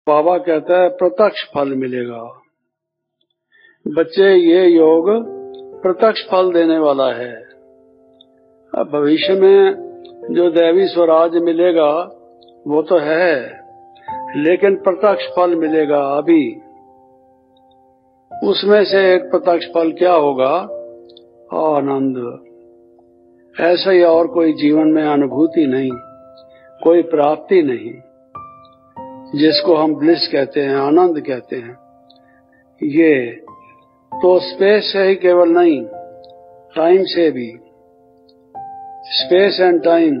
बाबा कहता है प्रत्यक्ष फल मिलेगा। बच्चे, ये योग प्रत्यक्ष फल देने वाला है। अब भविष्य में जो दैवी स्वराज मिलेगा वो तो है, लेकिन प्रत्यक्ष फल मिलेगा अभी। उसमें से एक प्रत्यक्ष फल क्या होगा? आनंद। ऐसा ही और कोई जीवन में अनुभूति नहीं, कोई प्राप्ति नहीं, जिसको हम ब्लिस कहते हैं, आनंद कहते हैं। ये तो स्पेस से ही केवल नहीं, टाइम से भी। स्पेस एंड टाइम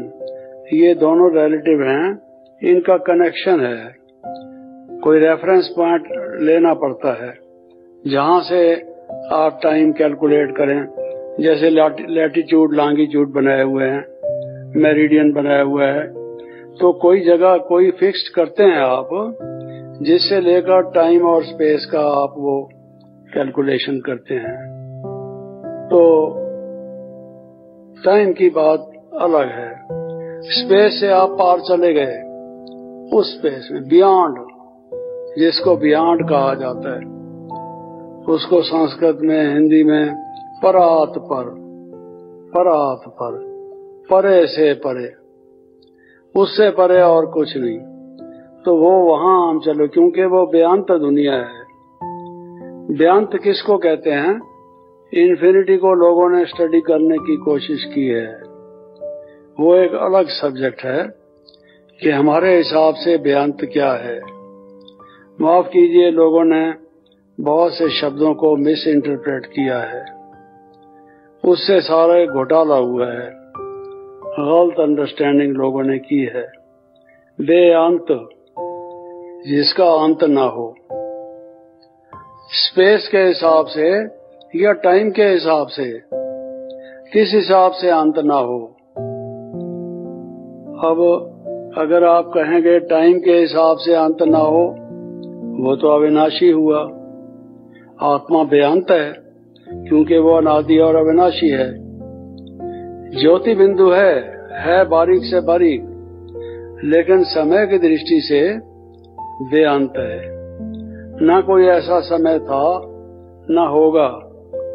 ये दोनों रिलेटिव हैं, इनका कनेक्शन है। कोई रेफरेंस पॉइंट लेना पड़ता है जहां से आप टाइम कैलकुलेट करें। जैसे लैटिट्यूड लॉन्गिट्यूड बनाए हुए हैं, मेरिडियन बनाया हुआ है, तो कोई जगह कोई फिक्स्ड करते हैं आप, जिससे लेकर टाइम और स्पेस का आप वो कैलकुलेशन करते हैं। तो टाइम की बात अलग है। स्पेस से आप पार चले गए, उस स्पेस में बियॉन्ड, जिसको बियॉन्ड कहा जाता है, उसको संस्कृत में, हिंदी में परात पर, परात पर, परे से परे, उससे परे और कुछ नहीं। तो वो वहां हम चलो, क्योंकि वो बेअंत दुनिया है। बेअंत किसको कहते हैं? इन्फिनिटी को लोगों ने स्टडी करने की कोशिश की है। वो एक अलग सब्जेक्ट है कि हमारे हिसाब से बेअंत क्या है। माफ कीजिए, लोगों ने बहुत से शब्दों को मिस इंटरप्रेट किया है, उससे सारा घोटाला हुआ है, गलत अंडरस्टैंडिंग लोगों ने की है। बेअंत, जिसका अंत ना हो, स्पेस के हिसाब से या टाइम के हिसाब से, किस हिसाब से अंत ना हो। अब अगर आप कहेंगे टाइम के हिसाब से अंत ना हो, वो तो अविनाशी हुआ। आत्मा बेअंत है क्योंकि वो अनादि और अविनाशी है। ज्योति बिंदु है बारीक से बारीक, लेकिन समय की दृष्टि से बेअंत है। ना कोई ऐसा समय था, ना होगा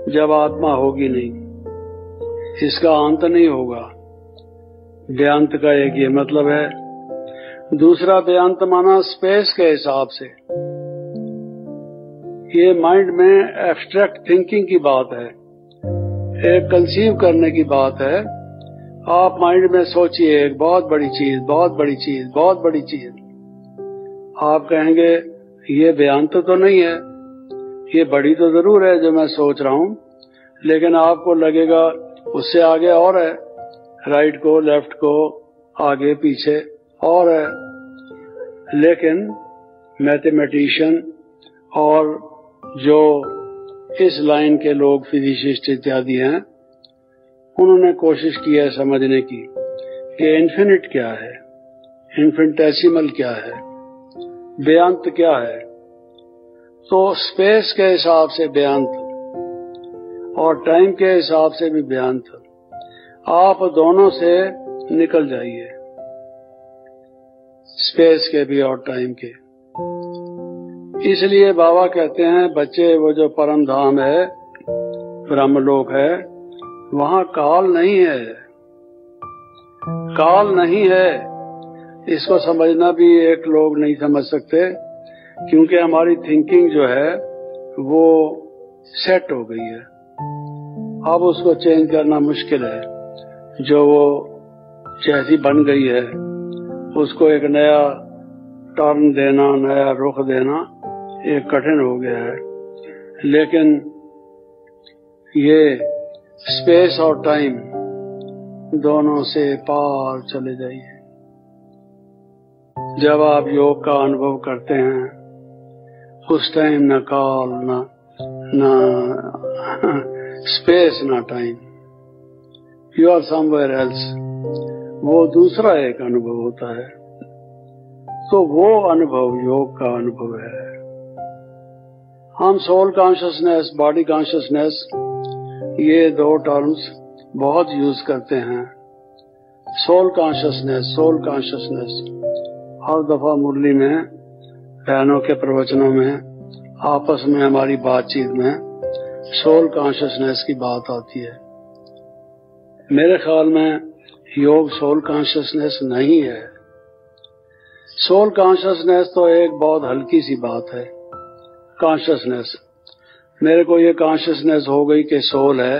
जब आत्मा होगी नहीं। इसका अंत नहीं होगा। बेअंत का एक ये मतलब है। दूसरा बेअंत माना स्पेस के हिसाब से। ये माइंड में एब्स्ट्रैक्ट थिंकिंग की बात है, एक कंसीव करने की बात है। आप माइंड में सोचिए एक बहुत बड़ी चीज, बहुत बड़ी चीज, बहुत बड़ी चीज। आप कहेंगे ये बेअंत तो नहीं है, ये बड़ी तो जरूर है जो मैं सोच रहा हूं, लेकिन आपको लगेगा उससे आगे और है, राइट को, लेफ्ट को, आगे पीछे और है। लेकिन मैथमेटिशियन और जो इस लाइन के लोग, फिजिसिस्ट इत्यादि हैं, उन्होंने कोशिश की है समझने की कि इन्फिनिट क्या है, इन्फिनिटेसिमल क्या है, बेअंत क्या है। तो स्पेस के हिसाब से बेअंत और टाइम के हिसाब से भी बेअंत। आप दोनों से निकल जाइए, स्पेस के भी और टाइम के। इसलिए बाबा कहते हैं बच्चे, वो जो परम धाम है, ब्रह्मलोक है, वहां काल नहीं है। काल नहीं है, इसको समझना भी एक लोग नहीं समझ सकते, क्योंकि हमारी थिंकिंग जो है वो सेट हो गई है। अब उसको चेंज करना मुश्किल है। जो वो जैसी बन गई है उसको एक नया टर्न देना, नया रुख देना एक कठिन हो गया है। लेकिन ये स्पेस और टाइम दोनों से पार चले जाइए। जब आप योग का अनुभव करते हैं, उस टाइम न काल, न स्पेस, न time, you are somewhere else. वो दूसरा एक अनुभव होता है। तो वो अनुभव योग का अनुभव है। हम सोल कॉन्शियसनेस, बॉडी कॉन्शियसनेस, ये दो टर्म्स बहुत यूज करते हैं। सोल कॉन्शियसनेस, सोल कॉन्शियसनेस, हर दफा मुरली में बहनों के प्रवचनों में, आपस में हमारी बातचीत में सोल कॉन्शियसनेस की बात आती है। मेरे ख्याल में योग सोल कॉन्शियसनेस नहीं है। सोल कॉन्शियसनेस तो एक बहुत हल्की सी बात है। कॉन्शियसनेस, मेरे को ये कॉन्शियसनेस हो गई कि सोल है,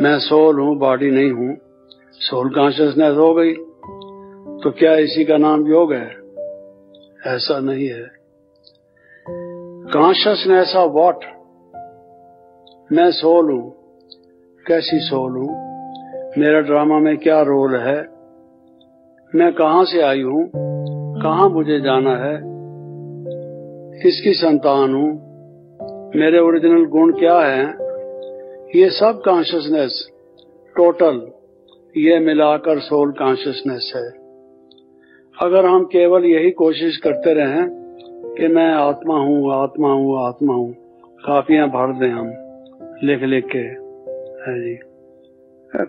मैं सोल हूँ, बॉडी नहीं हूँ, सोल कॉन्शियसनेस हो गई, तो क्या इसी का नाम योग है? ऐसा नहीं है। Consciousness of what? मैं सोल हूँ, कैसी सोल हूँ, मेरा ड्रामा में क्या रोल है, मैं कहाँ से आई हूँ, कहाँ मुझे जाना है, किसकी संतान हूँ, मेरे ओरिजिनल गुण क्या हैं, ये सब कॉन्शियसनेस टोटल, ये मिलाकर सोल कॉन्शियसनेस है। अगर हम केवल यही कोशिश करते रहें कि मैं आत्मा हूँ, आत्मा हूँ, आत्मा हूँ, कापियां भर दें हम लिख लिख के, है जी,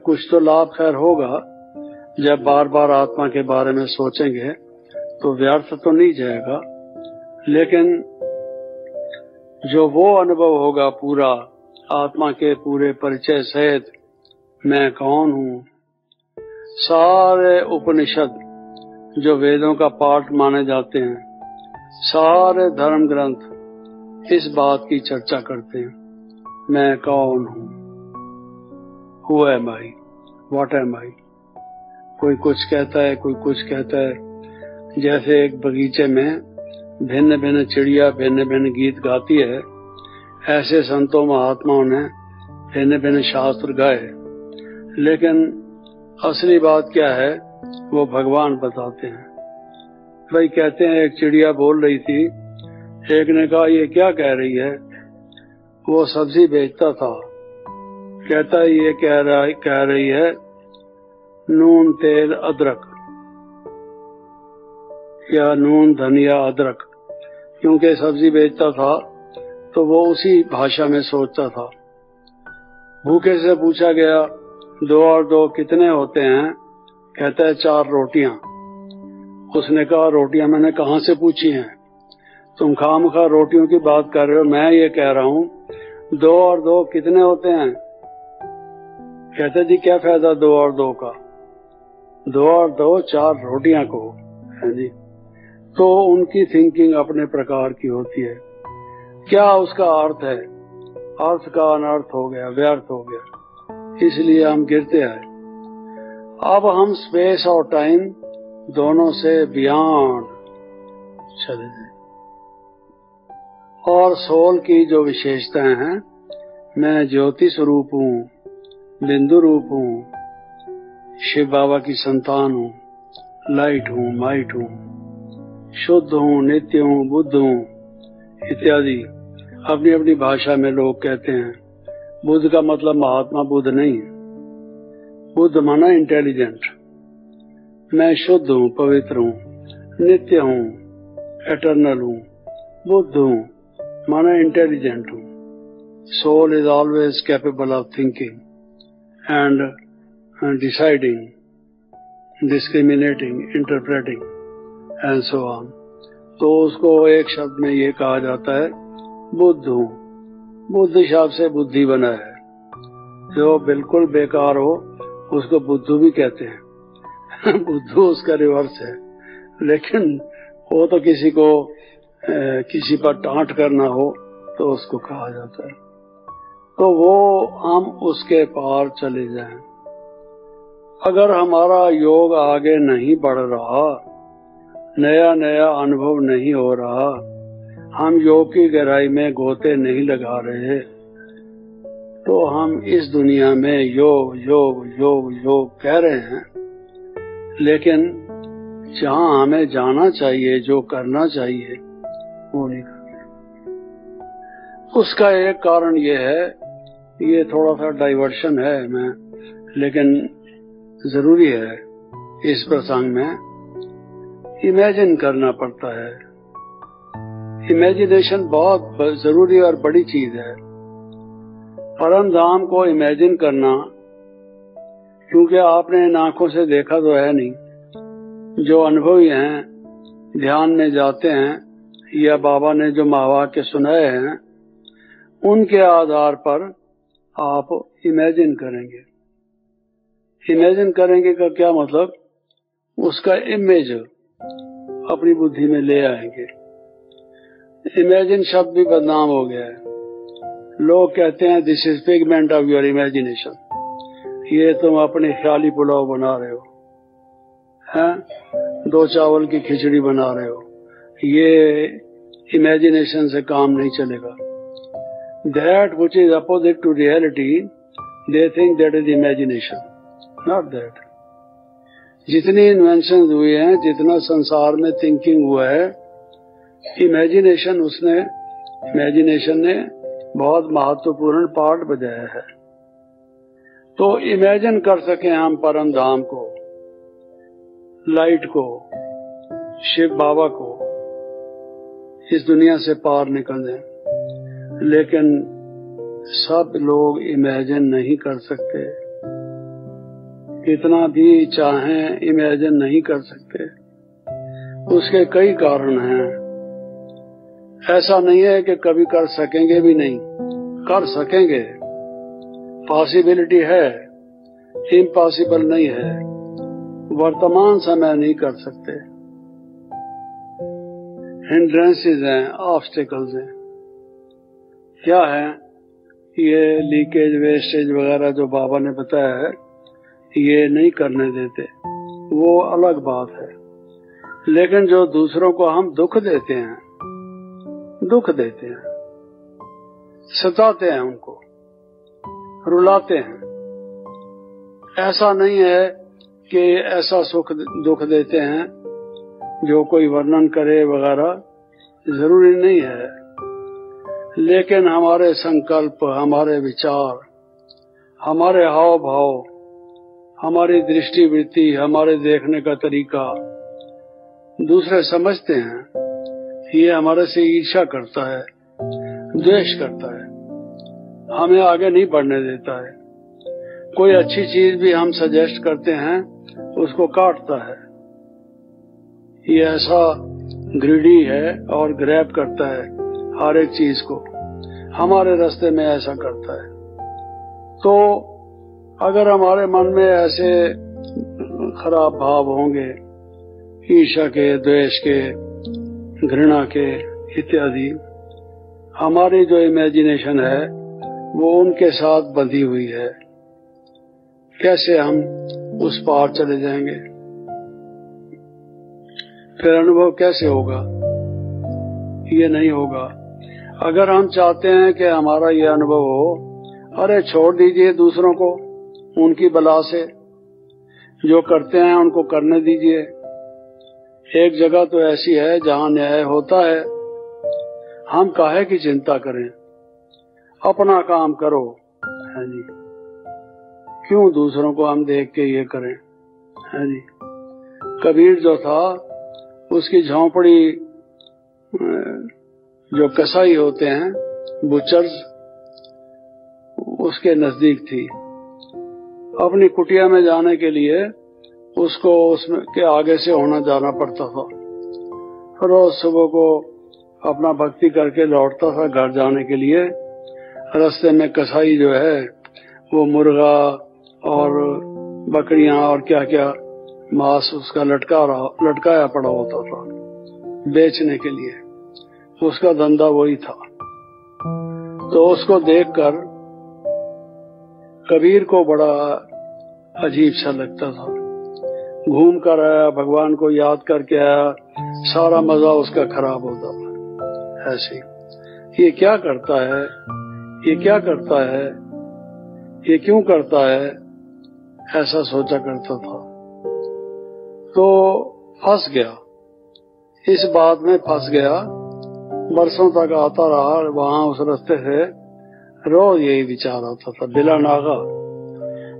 कुछ तो लाभ खैर होगा। जब बार बार आत्मा के बारे में सोचेंगे तो व्यर्थ तो नहीं जाएगा, लेकिन जो वो अनुभव होगा पूरा आत्मा के पूरे परिचय सहित, मैं कौन हूँ, सारे उपनिषद जो वेदों का पाठ माने जाते हैं, सारे धर्म ग्रंथ इस बात की चर्चा करते हैं, मैं कौन हूँ, who am I, what am I. कोई कुछ कहता है, कोई कुछ कहता है। जैसे एक बगीचे में भिन्न भिन्न चिड़िया भिन्न भिन्न गीत गाती है, ऐसे संतों महात्माओं ने भिन्न भिन्न शास्त्र गाए, लेकिन असली बात क्या है वो भगवान बताते हैं। भाई कहते हैं एक चिड़िया बोल रही थी, एक ने कहा ये क्या कह रही है, वो सब्जी बेचता था, कहता है ये कह रही है नून तेल अदरक, या नून धनिया अदरक, क्योंकि सब्जी बेचता था तो वो उसी भाषा में सोचता था। भूखे से पूछा गया 2 और 2 कितने होते हैं, कहता है 4 रोटियां। उसने कहा रोटियां मैंने कहाँ से पूछी हैं, तुम खामखा रोटियों की बात कर रहे हो, मैं ये कह रहा हूँ 2 और 2 कितने होते हैं। कहते जी क्या फायदा 2 और 2 का, 2 और 2 4 रोटियां को, है जी। तो उनकी थिंकिंग अपने प्रकार की होती है। क्या उसका अर्थ है, अर्थ का अनर्थ हो गया, व्यर्थ हो गया, इसलिए हम गिरते आए। अब हम स्पेस और टाइम दोनों से बियॉन्ड चले जाए। और सोल की जो विशेषताएं हैं, मैं ज्योति स्वरूप हूँ, बिंदु रूप हूँ, शिव बाबा की संतान हूँ, लाइट हूँ, माइट हूँ, शुद्ध हूँ, नित्य हूँ, बुद्ध हूँ, इत्यादि अपनी अपनी भाषा में लोग कहते हैं। बुद्ध का मतलब महात्मा बुद्ध नहीं, बुद्ध माना इंटेलिजेंट। मैं शुद्ध हूँ, पवित्र हूँ, नित्य हूँ, एटर्नल हूँ, बुद्ध हूँ माना इंटेलिजेंट हूँ। Soul is always capable of thinking and deciding, discriminating, interpreting and so on. तो उसको एक शब्द में ये कहा जाता है बुद्ध हूँ। बुद्ध शब्द से बुद्धि बना है, जो बिल्कुल बेकार हो उसको बुद्धू भी कहते हैं बुद्धू उसका रिवर्स है, लेकिन वो तो किसी को किसी पर टांट करना हो तो उसको कहा जाता है। तो वो हम उसके पार चले जाएं। अगर हमारा योग आगे नहीं बढ़ रहा, नया नया अनुभव नहीं हो रहा, हम योग की गहराई में गोते नहीं लगा रहे, तो हम इस दुनिया में योग योग योग योग कह रहे हैं, लेकिन जहाँ हमें जाना चाहिए, जो करना चाहिए, वो नहीं कर रहे। उसका एक कारण ये है, ये थोड़ा सा डाइवर्शन है मैं, लेकिन जरूरी है इस प्रसंग में। इमेजिन करना पड़ता है। इमेजिनेशन बहुत जरूरी और बड़ी चीज है। परम धाम को इमेजिन करना, क्योंकि आपने इन आंखों से देखा तो है नहीं। जो अनुभवी हैं, ध्यान में जाते हैं, या बाबा ने जो महावाक्य सुनाए हैं उनके आधार पर आप इमेजिन करेंगे। इमेजिन करेंगे का क्या मतलब, उसका इमेज अपनी बुद्धि में ले आएंगे। इमेजिन शब्द भी बदनाम हो गया है। लोग कहते हैं this is figment of your imagination, ये तुम अपने ख्याली पुलाव बना रहे हो, हैं 2 चावल की खिचड़ी बना रहे हो, ये इमेजिनेशन से काम नहीं चलेगा। That which is opposite to reality they think that is imagination, not that. जितनी इन्वेंशन हुए हैं, जितना संसार में थिंकिंग हुआ है, इमेजिनेशन ने बहुत महत्वपूर्ण पार्ट बजाया है। तो इमेजिन कर सके हम परम धाम को, लाइट को, शिव बाबा को, इस दुनिया से पार निकल जाए, लेकिन सब लोग इमेजिन नहीं कर सकते। कितना भी चाहें इमेजिन नहीं कर सकते। उसके कई कारण हैं। ऐसा नहीं है कि कभी कर सकेंगे भी नहीं, कर सकेंगे, पॉसिबिलिटी है, इम्पॉसिबल नहीं है। वर्तमान समय नहीं कर सकते। हिंड्रेंसेस हैं, ऑब्स्टिकल्स हैं। क्या है? ये लीकेज, वेस्टेज वगैरह जो बाबा ने बताया है, ये नहीं करने देते, वो अलग बात है। लेकिन जो दूसरों को हम दुख देते हैं, सताते हैं, उनको रुलाते हैं, ऐसा नहीं है कि ऐसा सुख दुख देते हैं जो कोई वर्णन करे वगैरह, जरूरी नहीं है। लेकिन हमारे संकल्प, हमारे विचार, हमारे हाव भाव, हमारी दृष्टिवृत्ति, हमारे देखने का तरीका दूसरे समझते हैं। ये हमारे से ईर्ष्या करता है, द्वेष करता है, हमें आगे नहीं बढ़ने देता है। कोई अच्छी चीज भी हम सजेस्ट करते हैं, उसको काटता है। ये ऐसा ग्रीडी है और ग्रैब करता है हर एक चीज को, हमारे रास्ते में ऐसा करता है। तो अगर हमारे मन में ऐसे खराब भाव होंगे, ईर्ष्या के, द्वेष के, घृणा के इत्यादि, हमारी जो इमेजिनेशन है वो उनके साथ बंधी हुई है। कैसे हम उस पार चले जाएंगे? फिर अनुभव कैसे होगा? ये नहीं होगा। अगर हम चाहते हैं कि हमारा ये अनुभव हो, अरे छोड़ दीजिए दूसरों को, उनकी बला से जो करते हैं उनको करने दीजिए। एक जगह तो ऐसी है जहां न्याय होता है, हम काहे की चिंता करें, अपना काम करो, है जी। क्यों दूसरों को हम देख के ये करें, है जी। कबीर जो था, उसकी झोंपड़ी जो कसाई होते हैं, बुचर्स, उसके नजदीक थी। अपनी कुटिया में जाने के लिए उसको उसमें के आगे से होना जाना पड़ता था। रोज सुबह को अपना भक्ति करके लौटता था घर जाने के लिए। रास्ते में कसाई जो है वो मुर्गा और बकरियां और क्या क्या मांस उसका लटकाया पड़ा होता था बेचने के लिए। उसका धंधा वही था। तो उसको देखकर कबीर को बड़ा अजीब सा लगता था। घूम कर आया, भगवान को याद करके आया, सारा मजा उसका खराब होता था। ऐसे ये क्या करता है, ये क्या करता है, ये क्यों करता है, ऐसा सोचा करता था। तो फंस गया, इस बात में फंस गया। बरसों तक आता रहा वहां, उस रास्ते से रोज यही विचार आता था।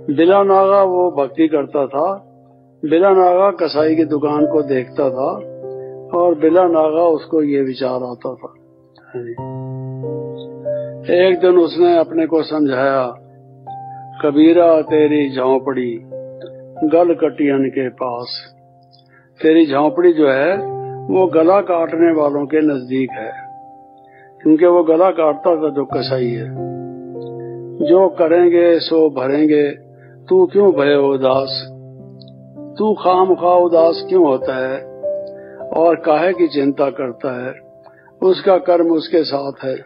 बिला नागा वो भक्ति करता था। बिला नागा कसाई की दुकान को देखता था और बिला नागा उसको ये विचार आता था। एक दिन उसने अपने को समझाया, कबीरा तेरी झोंपड़ी गल कटियन के पास। तेरी झोंपड़ी जो है वो गला काटने वालों के नजदीक है, क्योंकि वो गला काटता था जो कसाई है। जो करेंगे सो भरेंगे, तू क्यों भय उदास, तू खामखा उदास क्यों होता है और काहे की चिंता करता है, उसका कर्म उसके साथ है,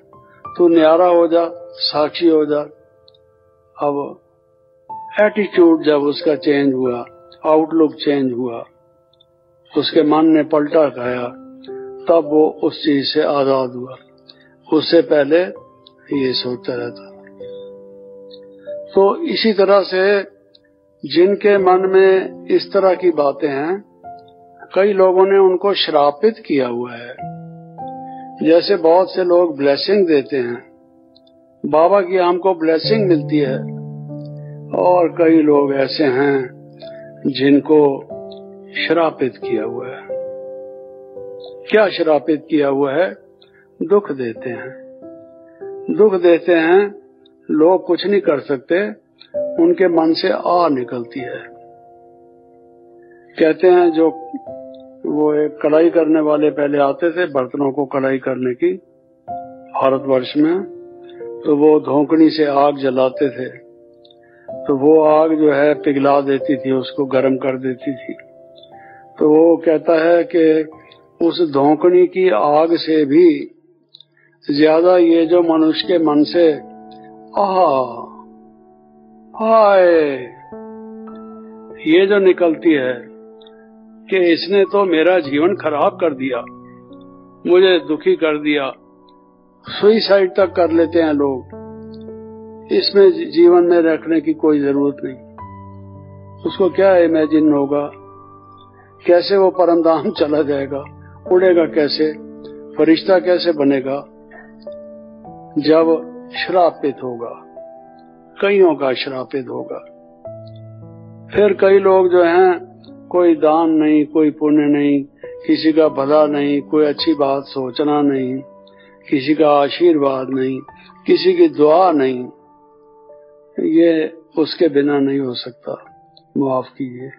तू न्यारा हो जा, साक्षी हो जा। अब एटीट्यूड जब उसका चेंज हुआ, आउटलुक चेंज हुआ, उसके मन ने पलटा खाया, तब वो उस चीज से आजाद हुआ। उससे पहले ये सोचता रहता। तो इसी तरह से जिनके मन में इस तरह की बातें हैं, कई लोगों ने उनको श्रापित किया हुआ है। जैसे बहुत से लोग ब्लेसिंग देते हैं, बाबा की हमको ब्लेसिंग मिलती है, और कई लोग ऐसे हैं जिनको श्रापित किया हुआ है। क्या श्रापित किया हुआ है? दुख देते हैं। दुख देते हैं, लोग कुछ नहीं कर सकते, उनके मन से आ निकलती है। कहते हैं जो वो एक कढ़ाई करने वाले पहले आते थे बर्तनों को कढ़ाई करने की भारतवर्ष में, तो वो धोकनी से आग जलाते थे, तो वो आग जो है पिघला देती थी, उसको गर्म कर देती थी। तो वो कहता है कि उस धोकनी की आग से भी ज्यादा ये जो मनुष्य के मन से हाय ये जो निकलती है कि इसने तो मेरा जीवन खराब कर दिया, मुझे दुखी कर दिया, सुसाइड तक कर लेते हैं लोग। इसमें जीवन में रखने की कोई जरूरत नहीं। उसको क्या इमेजिन होगा, कैसे वो परमधाम चला जाएगा, उड़ेगा कैसे, फरिश्ता कैसे बनेगा, जब श्रापित होगा, कईयों का श्रापित होगा। फिर कई लोग जो हैं, कोई दान नहीं, कोई पुण्य नहीं, किसी का भला नहीं, कोई अच्छी बात सोचना नहीं, किसी का आशीर्वाद नहीं, किसी की दुआ नहीं, ये उसके बिना नहीं हो सकता। माफ कीजिए।